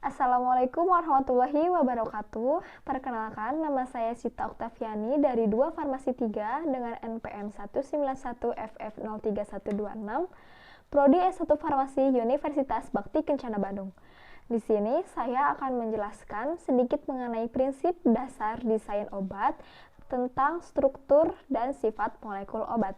Assalamualaikum warahmatullahi wabarakatuh. Perkenalkan, nama saya Sita Oktaviani dari 2 Farmasi 3 dengan NPM 191FF03126, Prodi S1 Farmasi Universitas Bakti Kencana Bandung. Di sini saya akan menjelaskan sedikit mengenai prinsip dasar desain obat tentang struktur dan sifat molekul obat.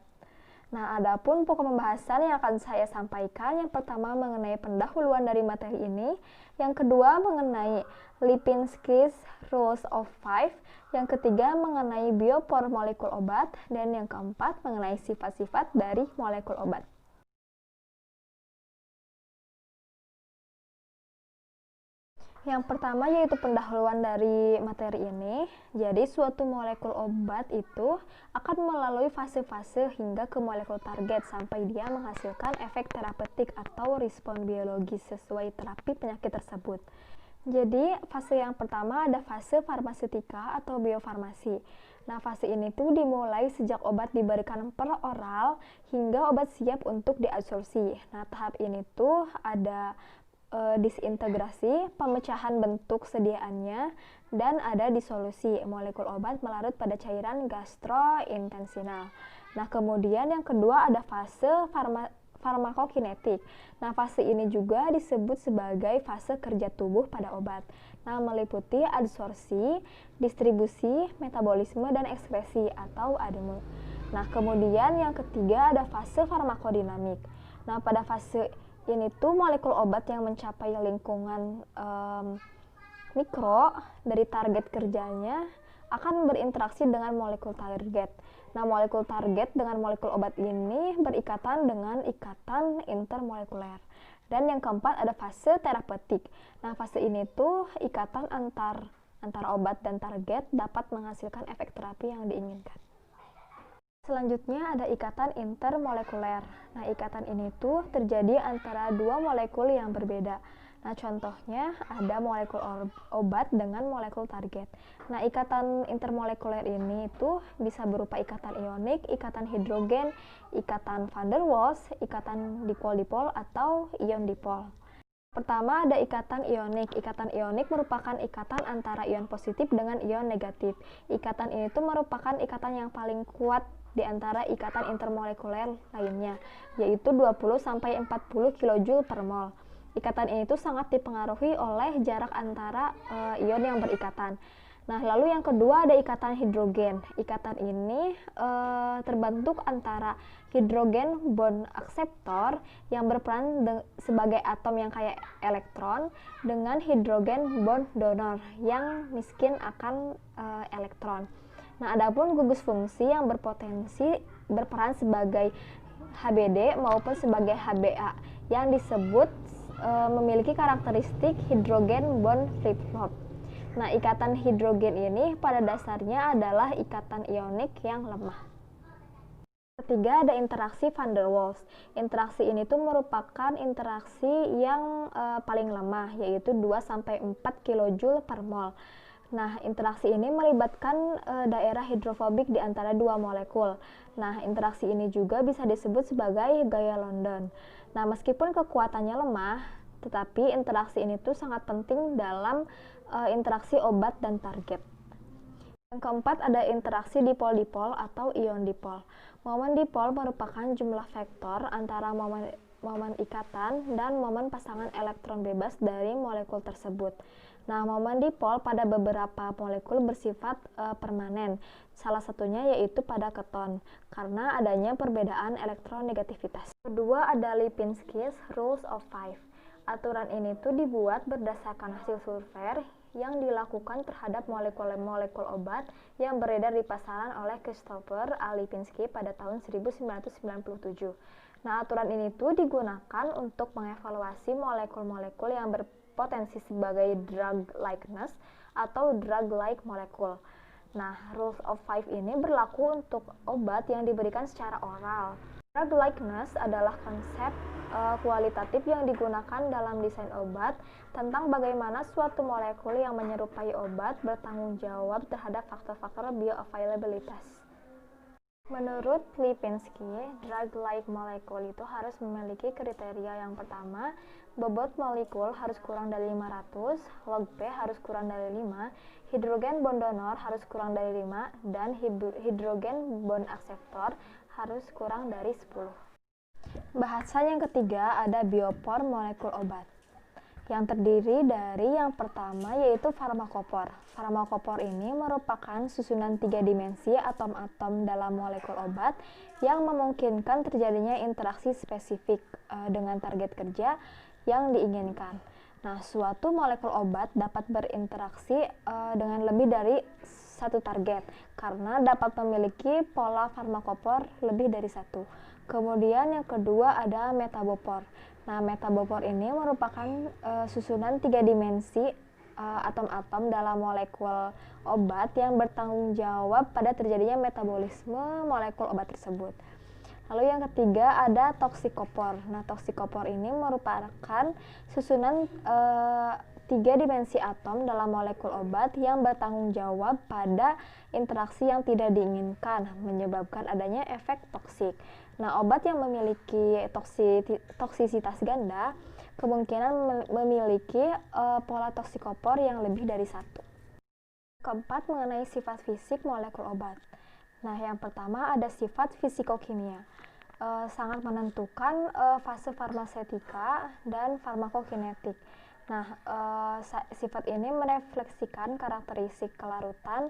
Nah, adapun pokok pembahasan yang akan saya sampaikan, yang pertama mengenai pendahuluan dari materi ini, yang kedua mengenai Lipinski's Rules of Five, yang ketiga mengenai biopor molekul obat, dan yang keempat mengenai sifat-sifat dari molekul obat. Yang pertama yaitu pendahuluan dari materi ini. Jadi suatu molekul obat itu akan melalui fase-fase hingga ke molekul target sampai dia menghasilkan efek terapeutik atau respon biologis sesuai terapi penyakit tersebut. Jadi fase yang pertama ada fase farmaseutika atau biofarmasi. Nah, fase ini tuh dimulai sejak obat diberikan per oral hingga obat siap untuk diabsorpsi. Nah, tahap ini tuh ada disintegrasi, pemecahan bentuk sediaannya, dan ada disolusi. Molekul obat melarut pada cairan gastrointestinal. Nah, kemudian yang kedua ada fase farmakokinetik. Nah, fase ini juga disebut sebagai fase kerja tubuh pada obat. Nah, meliputi adsorpsi, distribusi, metabolisme, dan ekskresi atau ADME. Nah, kemudian yang ketiga ada fase farmakodinamik. Nah, pada fase ini tuh molekul obat yang mencapai lingkungan mikro dari target kerjanya akan berinteraksi dengan molekul target. Nah, molekul target dengan molekul obat ini berikatan dengan ikatan intermolekuler. Dan yang keempat ada fase terapeutik. Nah, fase ini tuh ikatan antar obat dan target dapat menghasilkan efek terapi yang diinginkan. Selanjutnya ada ikatan intermolekuler. Nah, ikatan ini tuh terjadi antara dua molekul yang berbeda. Nah, contohnya ada molekul obat dengan molekul target. Nah, ikatan intermolekuler ini tuh bisa berupa ikatan ionik, ikatan hidrogen, ikatan van der Waals, ikatan dipol-dipol atau ion dipol. Pertama ada ikatan ionik. Ikatan ionik merupakan ikatan antara ion positif dengan ion negatif. Ikatan ini tuh merupakan ikatan yang paling kuat di antara ikatan intermolekuler lainnya, yaitu 20-40 kJ per mol. Ikatan ini tuh sangat dipengaruhi oleh jarak antara ion yang berikatan. Nah, lalu yang kedua ada ikatan hidrogen. Ikatan ini terbentuk antara hidrogen bond akseptor yang berperan sebagai atom yang kaya elektron dengan hidrogen bond donor yang miskin akan elektron. Nah, adapun gugus fungsi yang berpotensi berperan sebagai HBD maupun sebagai HBA yang disebut memiliki karakteristik hidrogen bond flip-flop. Nah, ikatan hidrogen ini pada dasarnya adalah ikatan ionik yang lemah. Ketiga ada interaksi van der Waals. Interaksi ini tuh merupakan interaksi yang paling lemah, yaitu 2-4 kJ per mol. Nah, interaksi ini melibatkan daerah hidrofobik di antara dua molekul. Nah, interaksi ini juga bisa disebut sebagai gaya London. Nah, meskipun kekuatannya lemah, tetapi interaksi ini tuh sangat penting dalam interaksi obat dan target. Yang keempat ada interaksi dipol-dipol atau ion dipol. Momen dipol merupakan jumlah vektor antara momen ikatan dan momen pasangan elektron bebas dari molekul tersebut. Nah, momen dipol pada beberapa molekul bersifat permanen. Salah satunya yaitu pada keton, karena adanya perbedaan elektronegativitas. Kedua ada Lipinski's Rules of Five. Aturan ini tuh dibuat berdasarkan hasil survei yang dilakukan terhadap molekul-molekul obat yang beredar di pasaran oleh Christopher A. Lipinski pada tahun 1997. Nah, aturan ini tuh digunakan untuk mengevaluasi molekul-molekul yang berpotensi sebagai drug likeness atau drug-like molekul. Nah, Rules of Five ini berlaku untuk obat yang diberikan secara oral. Drug likeness adalah konsep kualitatif yang digunakan dalam desain obat tentang bagaimana suatu molekul yang menyerupai obat bertanggung jawab terhadap faktor-faktor bioavailabilitas. Menurut Lipinski, drug-like molecule itu harus memiliki kriteria yang pertama, bobot molekul harus kurang dari 500, log P harus kurang dari 5, hidrogen bond donor harus kurang dari 5, dan hidrogen bond akseptor harus kurang dari 10. Bahasan yang ketiga ada biopor molekul obat, yang terdiri dari yang pertama yaitu farmakopor. Farmakopor ini merupakan susunan 3 dimensi atom-atom dalam molekul obat yang memungkinkan terjadinya interaksi spesifik dengan target kerja yang diinginkan. Nah, suatu molekul obat dapat berinteraksi dengan lebih dari satu target karena dapat memiliki pola farmakopor lebih dari satu. Kemudian yang kedua ada metabopor. Nah, metabopor ini merupakan susunan 3 dimensi atom-atom dalam molekul obat yang bertanggung jawab pada terjadinya metabolisme molekul obat tersebut. Lalu yang ketiga ada toksikopor. Nah, toksikopor ini merupakan susunan 3 dimensi atom dalam molekul obat yang bertanggung jawab pada interaksi yang tidak diinginkan, menyebabkan adanya efek toksik. Nah, obat yang memiliki toksisitas ganda kemungkinan memiliki pola toksikopor yang lebih dari satu. Keempat, mengenai sifat fisik molekul obat. Nah, yang pertama ada sifat fisikokimia. Sangat menentukan fase farmaseutika dan farmakokinetik. Nah, sifat ini merefleksikan karakteristik kelarutan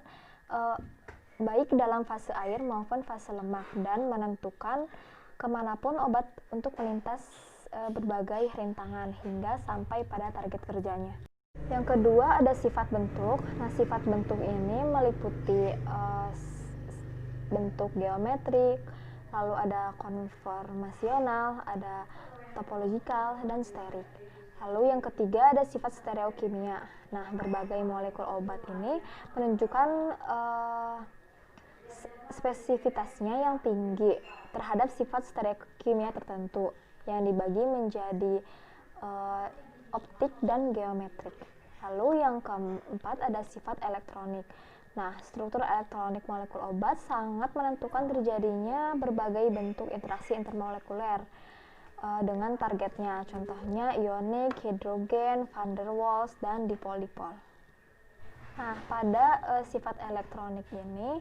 baik dalam fase air maupun fase lemak dan menentukan kemanapun obat untuk melintas berbagai rintangan hingga sampai pada target kerjanya. Yang kedua ada sifat bentuk. Nah, sifat bentuk ini meliputi bentuk geometrik, lalu ada konformasional, ada topologikal, dan sterik. Lalu yang ketiga ada sifat stereokimia. Nah, berbagai molekul obat ini menunjukkan spesifitasnya yang tinggi terhadap sifat stereokimia tertentu yang dibagi menjadi optik dan geometrik. Lalu yang keempat ada sifat elektronik. Nah, struktur elektronik molekul obat sangat menentukan terjadinya berbagai bentuk interaksi intermolekuler dengan targetnya. Contohnya ionik, hidrogen, van der Waals, dan dipol-dipol. Nah, pada sifat elektronik ini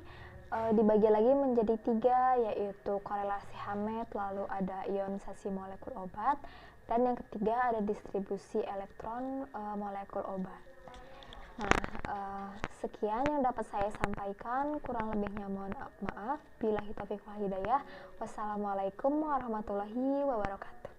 dibagi lagi menjadi 3, yaitu korelasi Hammett, lalu ada ionisasi molekul obat, dan yang ketiga ada distribusi elektron molekul obat. Nah, sekian yang dapat saya sampaikan, kurang lebihnya mohon maaf. Billahi taufiq wal hidayah. Wassalamualaikum warahmatullahi wabarakatuh.